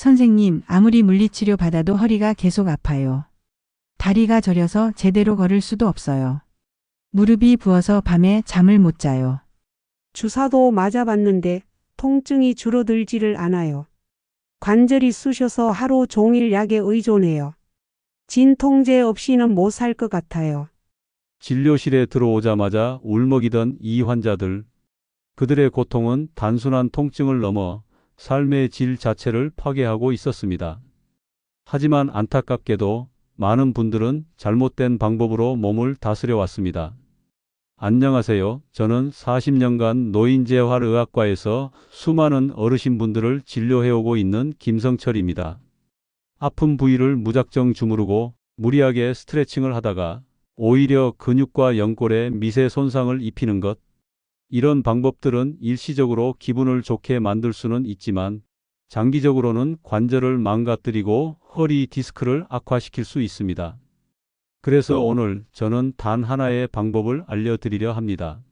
선생님, 아무리 물리치료 받아도 허리가 계속 아파요. 다리가 저려서 제대로 걸을 수도 없어요. 무릎이 부어서 밤에 잠을 못 자요. 주사도 맞아봤는데 통증이 줄어들지를 않아요. 관절이 쑤셔서 하루 종일 약에 의존해요. 진통제 없이는 못 살 것 같아요. 진료실에 들어오자마자 울먹이던 이 환자들. 그들의 고통은 단순한 통증을 넘어 삶의 질 자체를 파괴하고 있었습니다. 하지만 안타깝게도 많은 분들은 잘못된 방법으로 몸을 다스려 왔습니다. 안녕하세요. 저는 40년간 노인재활의학과에서 수많은 어르신분들을 진료해오고 있는 김성철입니다. 아픈 부위를 무작정 주무르고 무리하게 스트레칭을 하다가 오히려 근육과 연골에 미세 손상을 입히는 것. 이런 방법들은 일시적으로 기분을 좋게 만들 수는 있지만 장기적으로는 관절을 망가뜨리고 허리 디스크를 악화시킬 수 있습니다. 그래서 오늘 저는 단 하나의 방법을 알려드리려 합니다.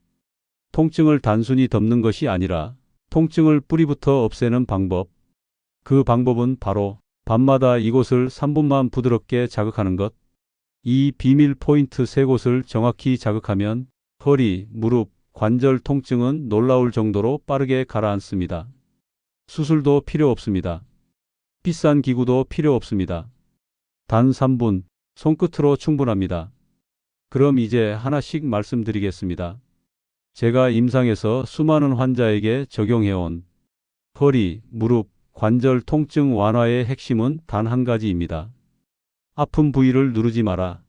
통증을 단순히 덮는 것이 아니라 통증을 뿌리부터 없애는 방법. 그 방법은 바로 밤마다 이곳을 3분만 부드럽게 자극하는 것. 이 비밀 포인트 3곳을 정확히 자극하면 허리, 무릎, 관절 통증은 놀라울 정도로 빠르게 가라앉습니다. 수술도 필요 없습니다. 비싼 기구도 필요 없습니다. 단 3분, 손끝으로 충분합니다. 그럼 이제 하나씩 말씀드리겠습니다. 제가 임상에서 수많은 환자에게 적용해온 허리, 무릎, 관절 통증 완화의 핵심은 단 한 가지입니다. 아픈 부위를 누르지 마라.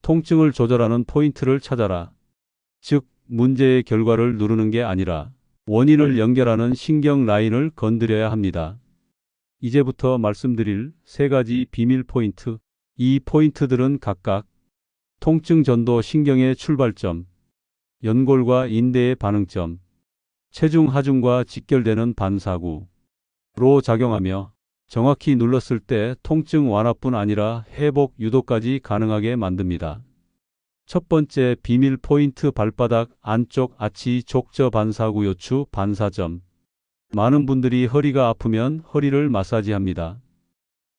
통증을 조절하는 포인트를 찾아라. 즉, 문제의 결과를 누르는 게 아니라 원인을 연결하는 신경 라인을 건드려야 합니다. 이제부터 말씀드릴 3가지 비밀 포인트. 이 포인트들은 각각 통증 전도 신경의 출발점, 연골과 인대의 반응점, 체중 하중과 직결되는 반사구로 작용하며 정확히 눌렀을 때 통증 완화뿐 아니라 회복 유도까지 가능하게 만듭니다. 첫 번째 비밀 포인트 발바닥 안쪽 아치 족저 반사구 요추 반사점. 많은 분들이 허리가 아프면 허리를 마사지합니다.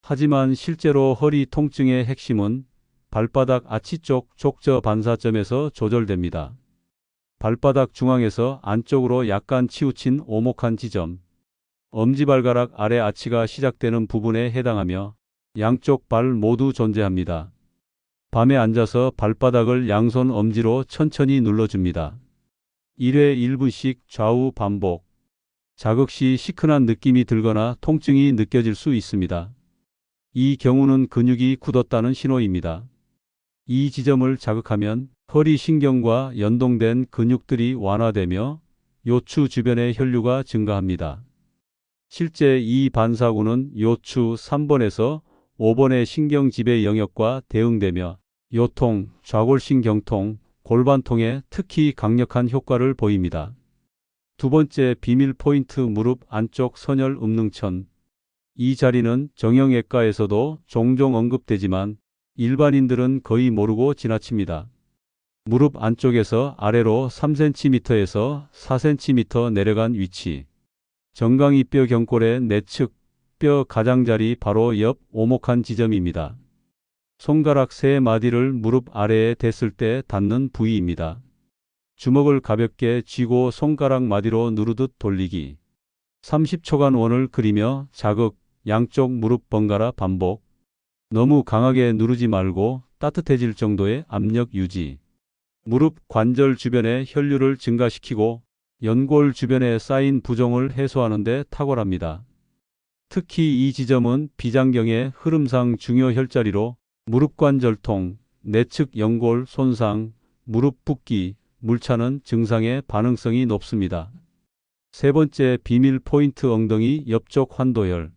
하지만 실제로 허리 통증의 핵심은 발바닥 아치 쪽 족저 반사점에서 조절됩니다. 발바닥 중앙에서 안쪽으로 약간 치우친 오목한 지점, 엄지발가락 아래 아치가 시작되는 부분에 해당하며 양쪽 발 모두 존재합니다. 밤에 앉아서 발바닥을 양손 엄지로 천천히 눌러줍니다. 1회 1분씩 좌우 반복. 자극 시 시큰한 느낌이 들거나 통증이 느껴질 수 있습니다. 이 경우는 근육이 굳었다는 신호입니다. 이 지점을 자극하면 허리 신경과 연동된 근육들이 완화되며 요추 주변의 혈류가 증가합니다. 실제 이 반사구는 요추 3번에서 5번의 신경지배 영역과 대응되며 요통, 좌골신경통, 골반통에 특히 강력한 효과를 보입니다. 두 번째 비밀 포인트 무릎 안쪽 선열 음능천. 이 자리는 정형외과에서도 종종 언급되지만 일반인들은 거의 모르고 지나칩니다. 무릎 안쪽에서 아래로 3cm에서 4cm 내려간 위치. 정강이뼈 경골의 내측 뼈 가장자리 바로 옆 오목한 지점입니다. 손가락 3마디를 무릎 아래에 댔을 때 닿는 부위입니다. 주먹을 가볍게 쥐고 손가락 마디로 누르듯 돌리기. 30초간 원을 그리며 자극, 양쪽 무릎 번갈아 반복. 너무 강하게 누르지 말고 따뜻해질 정도의 압력 유지. 무릎 관절 주변의 혈류를 증가시키고 연골 주변에 쌓인 부종을 해소하는 데 탁월합니다. 특히 이 지점은 비장경의 흐름상 중요 혈자리로 무릎 관절통, 내측 연골 손상, 무릎 붓기, 물차는 증상의 반응성이 높습니다. 세 번째 비밀 포인트 엉덩이 옆쪽 환도혈.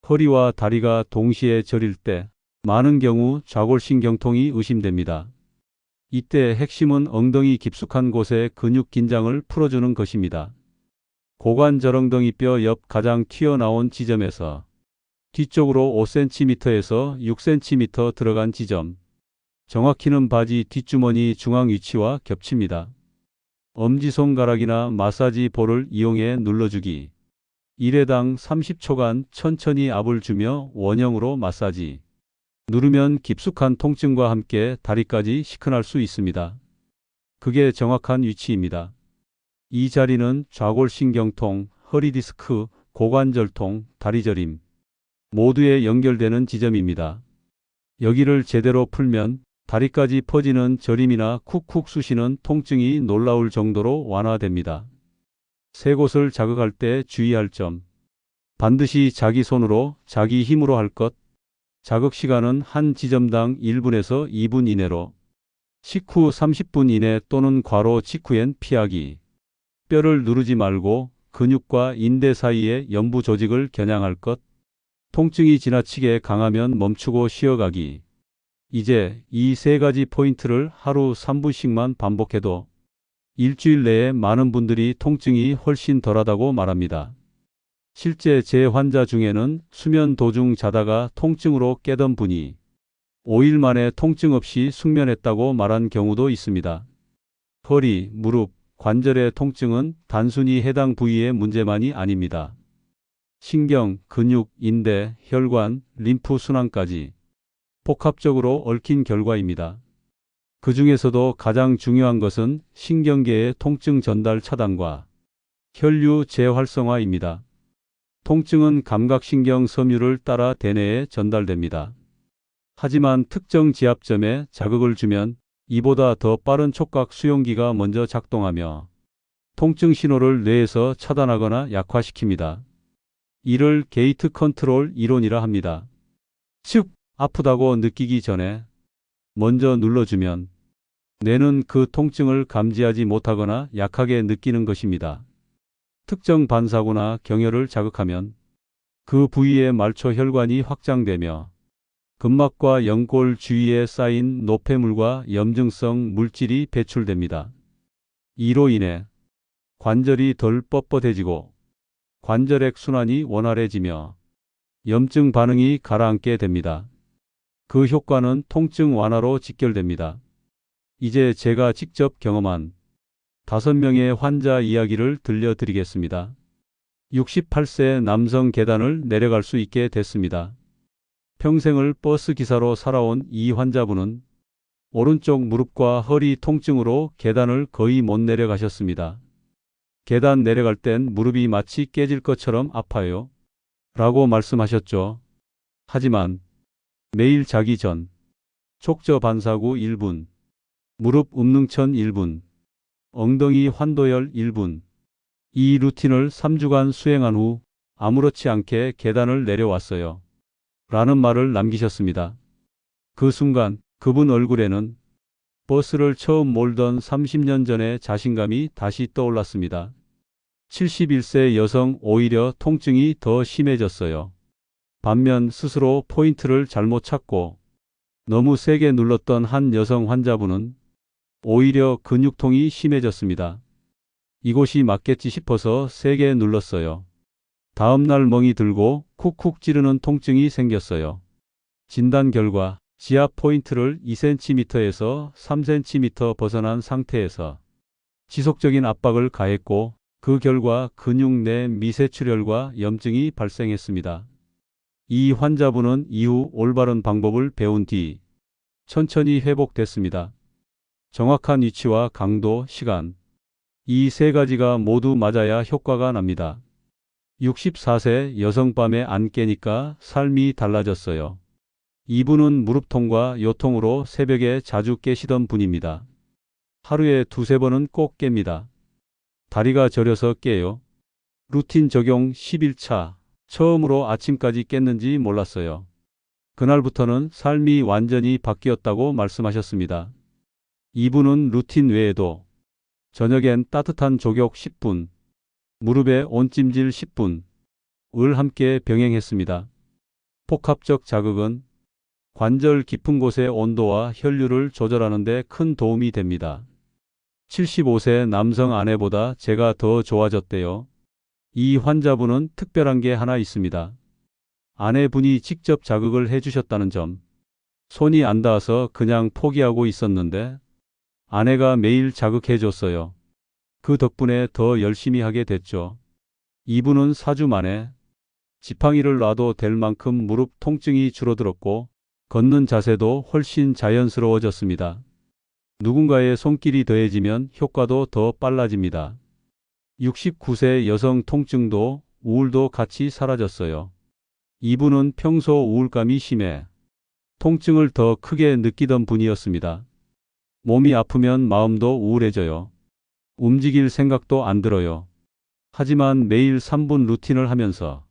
허리와 다리가 동시에 저릴 때 많은 경우 좌골신경통이 의심됩니다. 이때 핵심은 엉덩이 깊숙한 곳의 근육 긴장을 풀어주는 것입니다. 고관절엉덩이뼈 옆 가장 튀어나온 지점에서 뒤쪽으로 5cm에서 6cm 들어간 지점. 정확히는 바지 뒷주머니 중앙 위치와 겹칩니다. 엄지손가락이나 마사지 볼을 이용해 눌러주기. 1회당 30초간 천천히 압을 주며 원형으로 마사지. 누르면 깊숙한 통증과 함께 다리까지 시큰할 수 있습니다. 그게 정확한 위치입니다. 이 자리는 좌골신경통, 허리디스크, 고관절통, 다리저림 모두에 연결되는 지점입니다. 여기를 제대로 풀면 다리까지 퍼지는 저림이나 쿡쿡 쑤시는 통증이 놀라울 정도로 완화됩니다. 세 곳을 자극할 때 주의할 점. 반드시 자기 손으로, 자기 힘으로 할 것. 자극 시간은 한 지점당 1분에서 2분 이내로. 식후 30분 이내 또는 과로 직후엔 피하기. 뼈를 누르지 말고 근육과 인대 사이의 연부 조직을 겨냥할 것. 통증이 지나치게 강하면 멈추고 쉬어가기. 이제 이 세 가지 포인트를 하루 3분씩만 반복해도 일주일 내에 많은 분들이 통증이 훨씬 덜하다고 말합니다. 실제 제 환자 중에는 수면 도중 자다가 통증으로 깨던 분이 5일 만에 통증 없이 숙면했다고 말한 경우도 있습니다. 허리, 무릎, 관절의 통증은 단순히 해당 부위의 문제만이 아닙니다. 신경, 근육, 인대, 혈관, 림프 순환까지 복합적으로 얽힌 결과입니다. 그 중에서도 가장 중요한 것은 신경계의 통증 전달 차단과 혈류 재활성화입니다. 통증은 감각신경 섬유를 따라 대뇌에 전달됩니다. 하지만 특정 지압점에 자극을 주면 이보다 더 빠른 촉각 수용기가 먼저 작동하며 통증 신호를 뇌에서 차단하거나 약화시킵니다. 이를 게이트 컨트롤 이론이라 합니다. 즉, 아프다고 느끼기 전에 먼저 눌러주면 뇌는 그 통증을 감지하지 못하거나 약하게 느끼는 것입니다. 특정 반사구나 경혈을 자극하면 그 부위의 말초 혈관이 확장되며 근막과 연골 주위에 쌓인 노폐물과 염증성 물질이 배출됩니다. 이로 인해 관절이 덜 뻣뻣해지고 관절액 순환이 원활해지며 염증 반응이 가라앉게 됩니다. 그 효과는 통증 완화로 직결됩니다. 이제 제가 직접 경험한 5명의 환자 이야기를 들려드리겠습니다. 68세 남성 계단을 내려갈 수 있게 됐습니다. 평생을 버스 기사로 살아온 이 환자분은 오른쪽 무릎과 허리 통증으로 계단을 거의 못 내려가셨습니다. 계단 내려갈 땐 무릎이 마치 깨질 것처럼 아파요. 라고 말씀하셨죠. 하지만 매일 자기 전 촉저 반사구 1분, 무릎 운능천 1분, 엉덩이 환도열 1분. 이 루틴을 3주간 수행한 후 아무렇지 않게 계단을 내려왔어요. 라는 말을 남기셨습니다. 그 순간 그분 얼굴에는 버스를 처음 몰던 30년 전의 자신감이 다시 떠올랐습니다. 71세 여성 오히려 통증이 더 심해졌어요. 반면 스스로 포인트를 잘못 찾고 너무 세게 눌렀던 한 여성 환자분은 오히려 근육통이 심해졌습니다. 이곳이 맞겠지 싶어서 세게 눌렀어요. 다음 날 멍이 들고 쿡쿡 찌르는 통증이 생겼어요. 진단 결과 지압 포인트를 2cm에서 3cm 벗어난 상태에서 지속적인 압박을 가했고 그 결과 근육 내 미세출혈과 염증이 발생했습니다. 이 환자분은 이후 올바른 방법을 배운 뒤 천천히 회복됐습니다. 정확한 위치와 강도, 시간. 이 세 가지가 모두 맞아야 효과가 납니다. 64세 여성 밤에 안 깨니까 삶이 달라졌어요. 이분은 무릎통과 요통으로 새벽에 자주 깨시던 분입니다. 하루에 2-3번은 꼭 깹니다. 다리가 저려서 깨요. 루틴 적용 10일차. 처음으로 아침까지 깼는지 몰랐어요. 그날부터는 삶이 완전히 바뀌었다고 말씀하셨습니다. 이분은 루틴 외에도 저녁엔 따뜻한 족욕 10분, 무릎에 온찜질 10분, 을 함께 병행했습니다. 복합적 자극은 관절 깊은 곳의 온도와 혈류를 조절하는 데 큰 도움이 됩니다. 75세 남성 아내보다 제가 더 좋아졌대요. 이 환자분은 특별한 게 하나 있습니다. 아내분이 직접 자극을 해주셨다는 점. 손이 안 닿아서 그냥 포기하고 있었는데 아내가 매일 자극해줬어요. 그 덕분에 더 열심히 하게 됐죠. 2부는 4주 만에 지팡이를 놔도 될 만큼 무릎 통증이 줄어들었고 걷는 자세도 훨씬 자연스러워졌습니다. 누군가의 손길이 더해지면 효과도 더 빨라집니다. 69세 여성 통증도 우울도 같이 사라졌어요. 이분은 평소 우울감이 심해 통증을 더 크게 느끼던 분이었습니다. 몸이 아프면 마음도 우울해져요. 움직일 생각도 안 들어요. 하지만 매일 3분 루틴을 하면서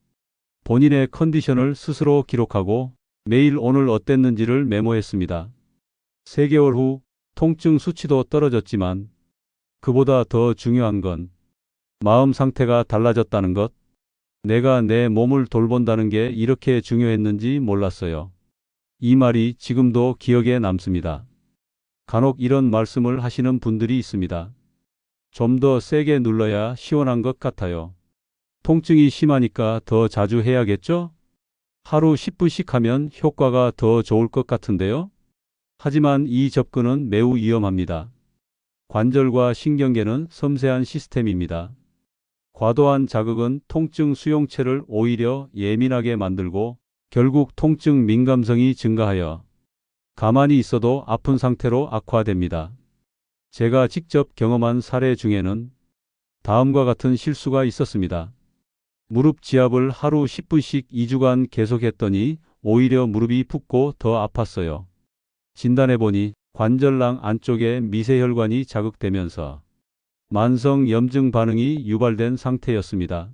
본인의 컨디션을 스스로 기록하고 매일 오늘 어땠는지를 메모했습니다. 3개월 후 통증 수치도 떨어졌지만 그보다 더 중요한 건 마음 상태가 달라졌다는 것. 내가 내 몸을 돌본다는 게 이렇게 중요했는지 몰랐어요. 이 말이 지금도 기억에 남습니다. 간혹 이런 말씀을 하시는 분들이 있습니다. 좀 더 세게 눌러야 시원한 것 같아요. 통증이 심하니까 더 자주 해야겠죠? 하루 10분씩 하면 효과가 더 좋을 것 같은데요? 하지만 이 접근은 매우 위험합니다. 관절과 신경계는 섬세한 시스템입니다. 과도한 자극은 통증 수용체를 오히려 예민하게 만들고 결국 통증 민감성이 증가하여 가만히 있어도 아픈 상태로 악화됩니다. 제가 직접 경험한 사례 중에는 다음과 같은 실수가 있었습니다. 무릎 지압을 하루 10분씩 2주간 계속했더니 오히려 무릎이 붓고 더 아팠어요. 진단해보니 관절낭 안쪽에 미세혈관이 자극되면서 만성 염증 반응이 유발된 상태였습니다.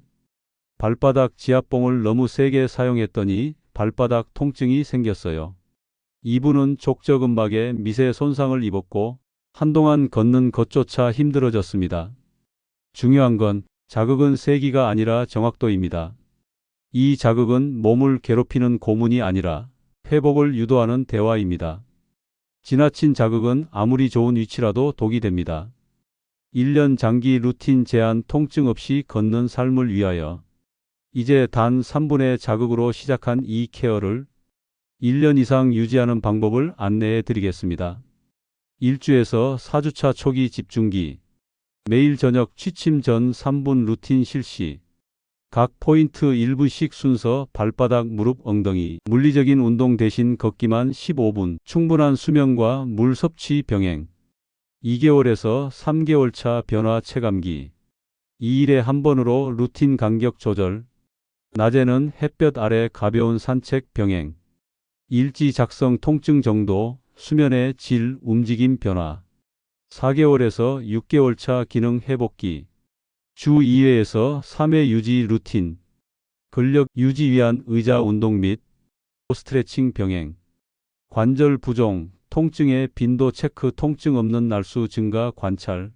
발바닥 지압봉을 너무 세게 사용했더니 발바닥 통증이 생겼어요. 이분은 족저근막에 미세 손상을 입었고 한동안 걷는 것조차 힘들어졌습니다. 중요한 건 자극은 세기가 아니라 정확도입니다. 이 자극은 몸을 괴롭히는 고문이 아니라 회복을 유도하는 대화입니다. 지나친 자극은 아무리 좋은 위치라도 독이 됩니다. 1년 장기 루틴 제한 통증 없이 걷는 삶을 위하여 이제 단 3분의 자극으로 시작한 이 케어를 1년 이상 유지하는 방법을 안내해 드리겠습니다. 1주에서 4주차 초기 집중기, 매일 저녁 취침 전 3분 루틴 실시, 각 포인트 1분씩 순서 발바닥, 무릎, 엉덩이, 물리적인 운동 대신 걷기만 15분, 충분한 수면과 물 섭취 병행, 2개월에서 3개월 차 변화 체감기, 2일에 한 번으로 루틴 간격 조절, 낮에는 햇볕 아래 가벼운 산책 병행, 일지 작성 통증 정도, 수면의 질, 움직임 변화, 4개월에서 6개월 차 기능 회복기, 주 2회에서 3회 유지 루틴, 근력 유지 위한 의자 운동 및 스트레칭 병행, 관절 부종, 통증의 빈도 체크, 통증 없는 날수 증가 관찰,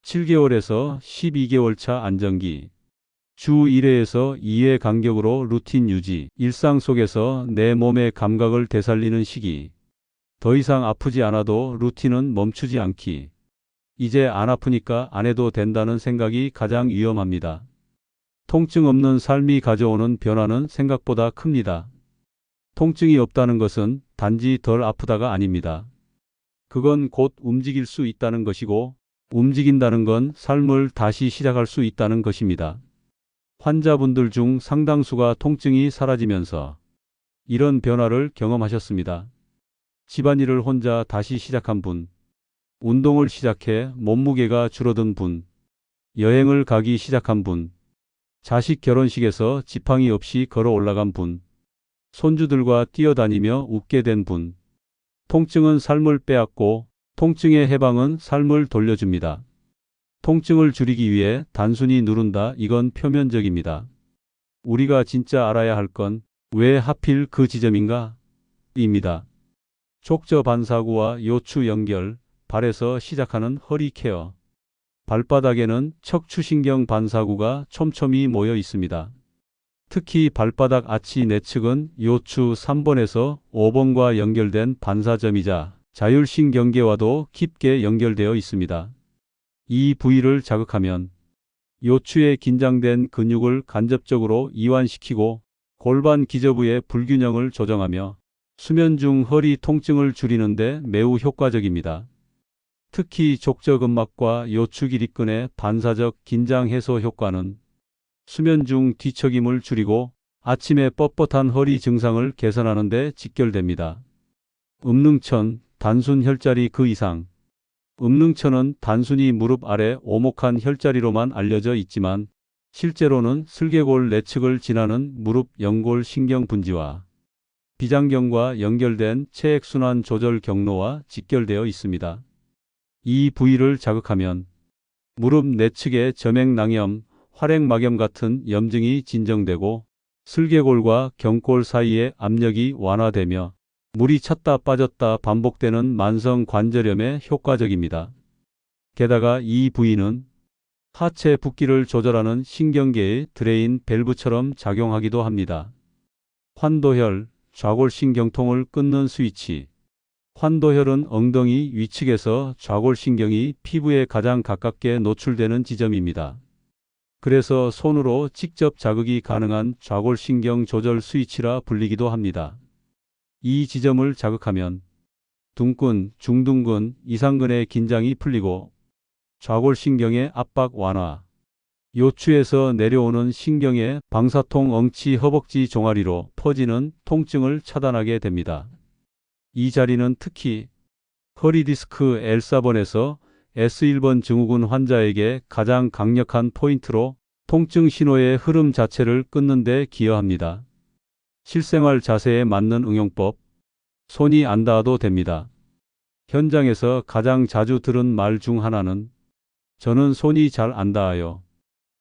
7개월에서 12개월 차 안정기, 주 1회에서 2회 간격으로 루틴 유지, 일상 속에서 내 몸의 감각을 되살리는 시기, 더 이상 아프지 않아도 루틴은 멈추지 않기. 이제 안 아프니까 안 해도 된다는 생각이 가장 위험합니다. 통증 없는 삶이 가져오는 변화는 생각보다 큽니다. 통증이 없다는 것은 단지 덜 아프다가 아닙니다. 그건 곧 움직일 수 있다는 것이고, 움직인다는 건 삶을 다시 시작할 수 있다는 것입니다. 환자분들 중 상당수가 통증이 사라지면서 이런 변화를 경험하셨습니다. 집안일을 혼자 다시 시작한 분, 운동을 시작해 몸무게가 줄어든 분, 여행을 가기 시작한 분, 자식 결혼식에서 지팡이 없이 걸어 올라간 분, 손주들과 뛰어다니며 웃게 된 분. 통증은 삶을 빼앗고 통증의 해방은 삶을 돌려줍니다. 통증을 줄이기 위해 단순히 누른다, 이건 표면적입니다. 우리가 진짜 알아야 할 건 왜 하필 그 지점인가? 입니다. 족저 반사구와 요추 연결, 발에서 시작하는 허리 케어. 발바닥에는 척추신경 반사구가 촘촘히 모여 있습니다. 특히 발바닥 아치 내측은 요추 3번에서 5번과 연결된 반사점이자 자율신경계와도 깊게 연결되어 있습니다. 이 부위를 자극하면 요추의 긴장된 근육을 간접적으로 이완시키고 골반 기저부의 불균형을 조정하며 수면 중 허리 통증을 줄이는 데 매우 효과적입니다. 특히 족저근막과 요추 기립근의 반사적 긴장 해소 효과는 수면 중 뒤척임을 줄이고 아침에 뻣뻣한 허리 증상을 개선하는 데 직결됩니다. 음능천, 단순 혈자리 그 이상. 음능천은 단순히 무릎 아래 오목한 혈자리로만 알려져 있지만 실제로는 슬개골 내측을 지나는 무릎 연골 신경 분지와 비장경과 연결된 체액순환 조절 경로와 직결되어 있습니다. 이 부위를 자극하면 무릎 내측의 점액낭염, 활액막염 같은 염증이 진정되고 슬개골과 경골 사이의 압력이 완화되며 물이 찼다 빠졌다 반복되는 만성 관절염에 효과적입니다. 게다가 이 부위는 하체 붓기를 조절하는 신경계의 드레인 밸브처럼 작용하기도 합니다. 환도혈, 좌골신경통을 끊는 스위치. 환도혈은 엉덩이 위측에서 좌골신경이 피부에 가장 가깝게 노출되는 지점입니다. 그래서 손으로 직접 자극이 가능한 좌골신경 조절 스위치라 불리기도 합니다. 이 지점을 자극하면 둔근, 중둔근, 이상근의 긴장이 풀리고 좌골신경의 압박 완화, 요추에서 내려오는 신경의 방사통 엉치 허벅지 종아리로 퍼지는 통증을 차단하게 됩니다. 이 자리는 특히 허리디스크 L4번에서 S1번 증후군 환자에게 가장 강력한 포인트로 통증 신호의 흐름 자체를 끊는 데 기여합니다. 실생활 자세에 맞는 응용법, 손이 안 닿아도 됩니다. 현장에서 가장 자주 들은 말 중 하나는 저는 손이 잘 안 닿아요.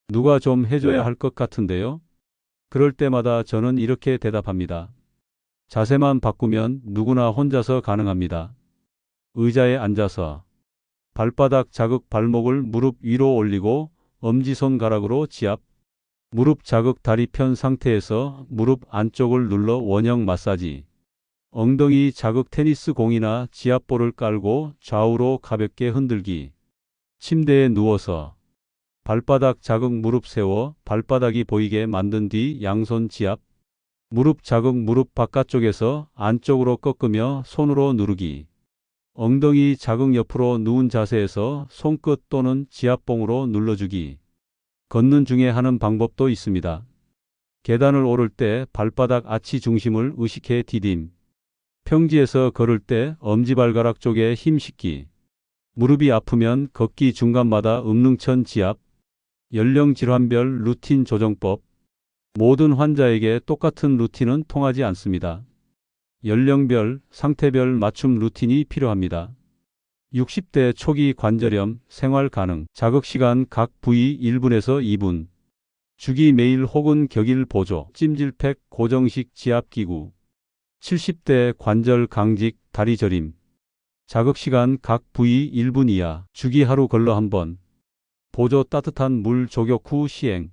누가 좀 해줘야 할 것 같은데요? 그럴 때마다 저는 이렇게 대답합니다. 자세만 바꾸면 누구나 혼자서 가능합니다. 의자에 앉아서 발바닥 자극 발목을 무릎 위로 올리고 엄지손가락으로 지압, 무릎 자극 다리 편 상태에서 무릎 안쪽을 눌러 원형 마사지, 엉덩이 자극 테니스 공이나 지압볼을 깔고 좌우로 가볍게 흔들기, 침대에 누워서 발바닥 자극 무릎 세워 발바닥이 보이게 만든 뒤 양손 지압, 무릎 자극 무릎 바깥쪽에서 안쪽으로 꺾으며 손으로 누르기, 엉덩이 자극 옆으로 누운 자세에서 손끝 또는 지압봉으로 눌러주기. 걷는 중에 하는 방법도 있습니다. 계단을 오를 때 발바닥 아치 중심을 의식해 디딤, 평지에서 걸을 때 엄지발가락 쪽에 힘 싣기, 무릎이 아프면 걷기 중간마다 음능천 지압, 연령 질환별 루틴 조정법. 모든 환자에게 똑같은 루틴은 통하지 않습니다. 연령별, 상태별 맞춤 루틴이 필요합니다. 60대 초기 관절염, 생활 가능, 자극 시간 각 부위 1분에서 2분, 주기 매일 혹은 격일 보조, 찜질팩, 고정식 지압기구. 70대 관절 강직, 다리 저림, 자극 시간 각 부위 1분 이하, 주기 하루 걸러 한 번, 보조 따뜻한 물 조격 후 시행.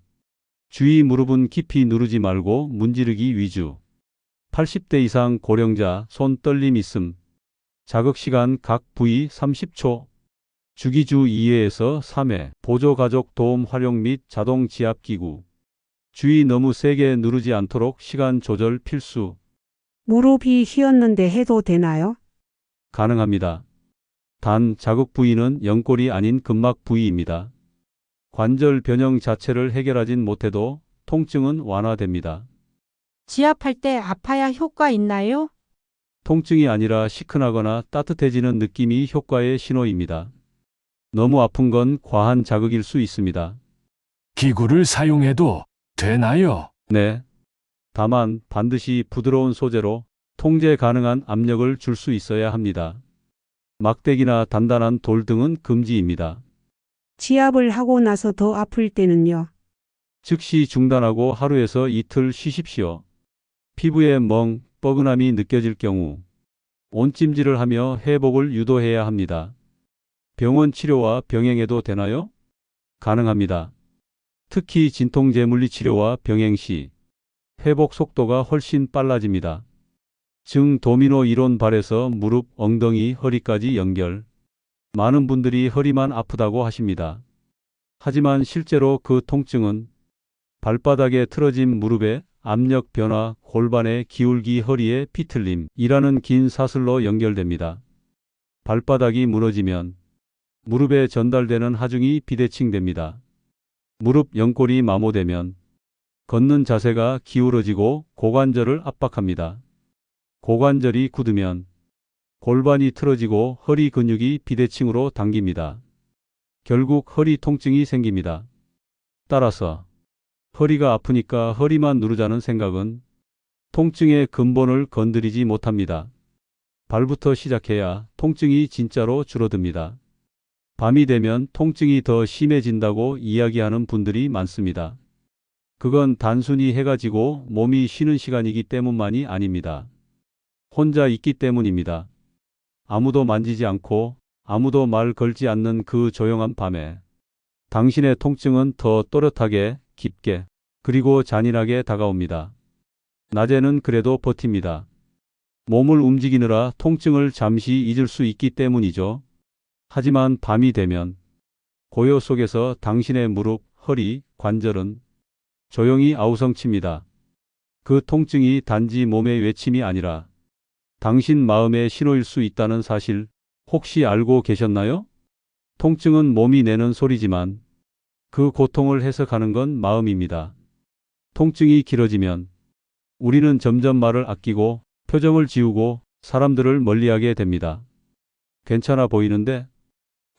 주의 무릎은 깊이 누르지 말고 문지르기 위주. 80대 이상 고령자, 손 떨림 있음. 자극 시간 각 부위 30초. 주기 주 2회에서 3회. 보조 가족 도움 활용 및 자동 지압 기구. 주의 너무 세게 누르지 않도록 시간 조절 필수. 무릎이 휘었는데 해도 되나요? 가능합니다. 단 자극 부위는 연골이 아닌 근막 부위입니다. 관절 변형 자체를 해결하진 못해도 통증은 완화됩니다. 지압할 때 아파야 효과 있나요? 통증이 아니라 시큰하거나 따뜻해지는 느낌이 효과의 신호입니다. 너무 아픈 건 과한 자극일 수 있습니다. 기구를 사용해도 되나요? 네. 다만 반드시 부드러운 소재로 통제 가능한 압력을 줄 수 있어야 합니다. 막대기나 단단한 돌 등은 금지입니다. 지압을 하고 나서 더 아플 때는요. 즉시 중단하고 하루에서 이틀 쉬십시오. 피부에 멍, 뻐근함이 느껴질 경우 온찜질을 하며 회복을 유도해야 합니다. 병원 치료와 병행해도 되나요? 가능합니다. 특히 진통제 물리치료와 병행 시 회복 속도가 훨씬 빨라집니다. 즉 도미노 이론 발에서 무릎, 엉덩이, 허리까지 연결. 많은 분들이 허리만 아프다고 하십니다. 하지만 실제로 그 통증은 발바닥에 틀어진 무릎의 압력 변화, 골반의 기울기, 허리의 비틀림이라는 긴 사슬로 연결됩니다. 발바닥이 무너지면 무릎에 전달되는 하중이 비대칭됩니다. 무릎 연골이 마모되면 걷는 자세가 기울어지고 고관절을 압박합니다. 고관절이 굳으면 골반이 틀어지고 허리 근육이 비대칭으로 당깁니다. 결국 허리 통증이 생깁니다. 따라서 허리가 아프니까 허리만 누르자는 생각은 통증의 근본을 건드리지 못합니다. 발부터 시작해야 통증이 진짜로 줄어듭니다. 밤이 되면 통증이 더 심해진다고 이야기하는 분들이 많습니다. 그건 단순히 해가 지고 몸이 쉬는 시간이기 때문만이 아닙니다. 혼자 있기 때문입니다. 아무도 만지지 않고 아무도 말 걸지 않는 그 조용한 밤에 당신의 통증은 더 또렷하게, 깊게, 그리고 잔인하게 다가옵니다. 낮에는 그래도 버팁니다. 몸을 움직이느라 통증을 잠시 잊을 수 있기 때문이죠. 하지만 밤이 되면 고요 속에서 당신의 무릎, 허리, 관절은 조용히 아우성칩니다. 그 통증이 단지 몸의 외침이 아니라 당신 마음의 신호일 수 있다는 사실 혹시 알고 계셨나요? 통증은 몸이 내는 소리지만 그 고통을 해석하는 건 마음입니다. 통증이 길어지면 우리는 점점 말을 아끼고 표정을 지우고 사람들을 멀리하게 됩니다. 괜찮아 보이는데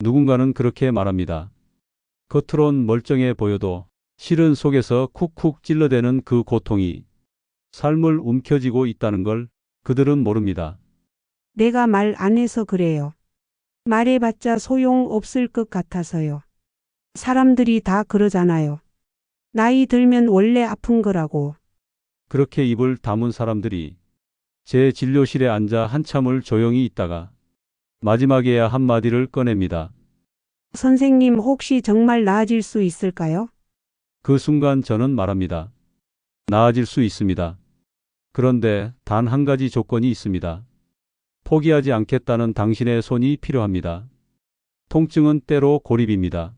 누군가는 그렇게 말합니다. 겉으론 멀쩡해 보여도 실은 속에서 쿡쿡 찔러대는 그 고통이 삶을 움켜쥐고 있다는 걸 그들은 모릅니다. 내가 말 안 해서 그래요. 말해봤자 소용없을 것 같아서요. 사람들이 다 그러잖아요. 나이 들면 원래 아픈 거라고. 그렇게 입을 다문 사람들이 제 진료실에 앉아 한참을 조용히 있다가 마지막에야 한마디를 꺼냅니다. 선생님 혹시 정말 나아질 수 있을까요? 그 순간 저는 말합니다. 나아질 수 있습니다. 그런데 단 한 가지 조건이 있습니다. 포기하지 않겠다는 당신의 손이 필요합니다. 통증은 때로 고립입니다.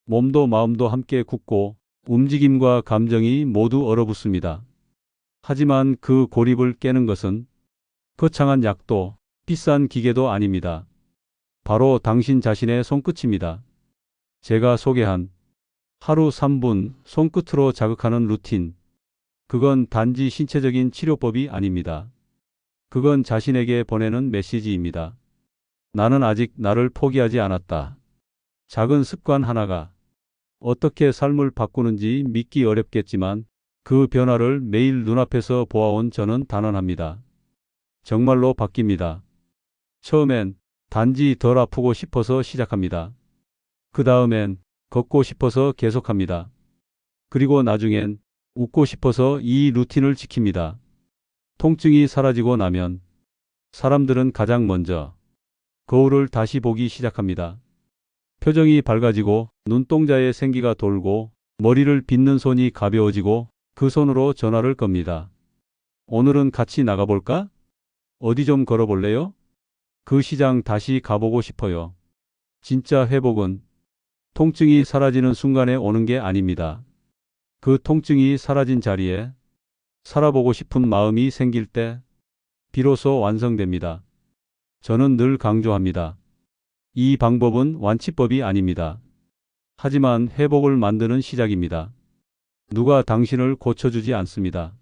몸도 마음도 함께 굳고 움직임과 감정이 모두 얼어붙습니다. 하지만 그 고립을 깨는 것은 거창한 약도 비싼 기계도 아닙니다. 바로 당신 자신의 손끝입니다. 제가 소개한 하루 3분 손끝으로 자극하는 루틴. 그건 단지 신체적인 치료법이 아닙니다. 그건 자신에게 보내는 메시지입니다. 나는 아직 나를 포기하지 않았다. 작은 습관 하나가 어떻게 삶을 바꾸는지 믿기 어렵겠지만 그 변화를 매일 눈앞에서 보아온 저는 단언합니다. 정말로 바뀝니다. 처음엔 단지 덜 아프고 싶어서 시작합니다. 그 다음엔 걷고 싶어서 계속합니다. 그리고 나중엔 웃고 싶어서 이 루틴을 지킵니다. 통증이 사라지고 나면 사람들은 가장 먼저 거울을 다시 보기 시작합니다. 표정이 밝아지고 눈동자에 생기가 돌고 머리를 빗는 손이 가벼워지고 그 손으로 전화를 겁니다. 오늘은 같이 나가볼까? 어디 좀 걸어볼래요? 그 시장 다시 가보고 싶어요. 진짜 회복은 통증이 사라지는 순간에 오는 게 아닙니다. 그 통증이 사라진 자리에 살아보고 싶은 마음이 생길 때 비로소 완성됩니다. 저는 늘 강조합니다. 이 방법은 완치법이 아닙니다. 하지만 회복을 만드는 시작입니다. 누가 당신을 고쳐주지 않습니다.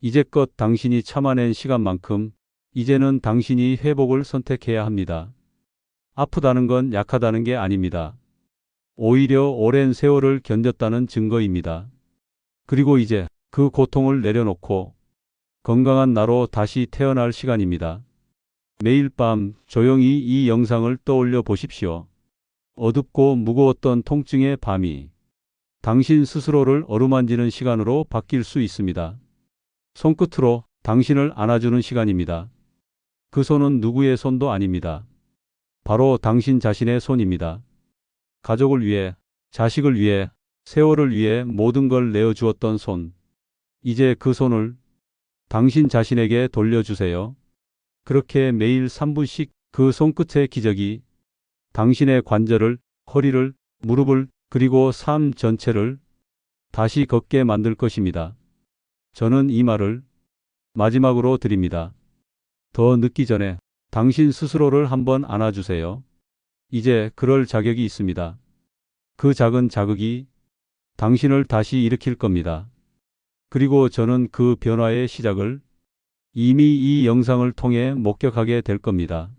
이제껏 당신이 참아낸 시간만큼 이제는 당신이 회복을 선택해야 합니다. 아프다는 건 약하다는 게 아닙니다. 오히려 오랜 세월을 견뎠다는 증거입니다. 그리고 이제 그 고통을 내려놓고 건강한 나로 다시 태어날 시간입니다. 매일 밤 조용히 이 영상을 떠올려 보십시오. 어둡고 무거웠던 통증의 밤이 당신 스스로를 어루만지는 시간으로 바뀔 수 있습니다. 손끝으로 당신을 안아주는 시간입니다. 그 손은 누구의 손도 아닙니다. 바로 당신 자신의 손입니다. 가족을 위해, 자식을 위해, 세월을 위해 모든 걸 내어주었던 손. 이제 그 손을 당신 자신에게 돌려주세요. 그렇게 매일 3분씩 그 손끝의 기적이 당신의 관절을, 허리를, 무릎을, 그리고 삶 전체를 다시 걷게 만들 것입니다. 저는 이 말을 마지막으로 드립니다. 더 늦기 전에 당신 스스로를 한번 안아주세요. 이제 그럴 자격이 있습니다. 그 작은 자극이 당신을 다시 일으킬 겁니다. 그리고 저는 그 변화의 시작을 이미 이 영상을 통해 목격하게 될 겁니다.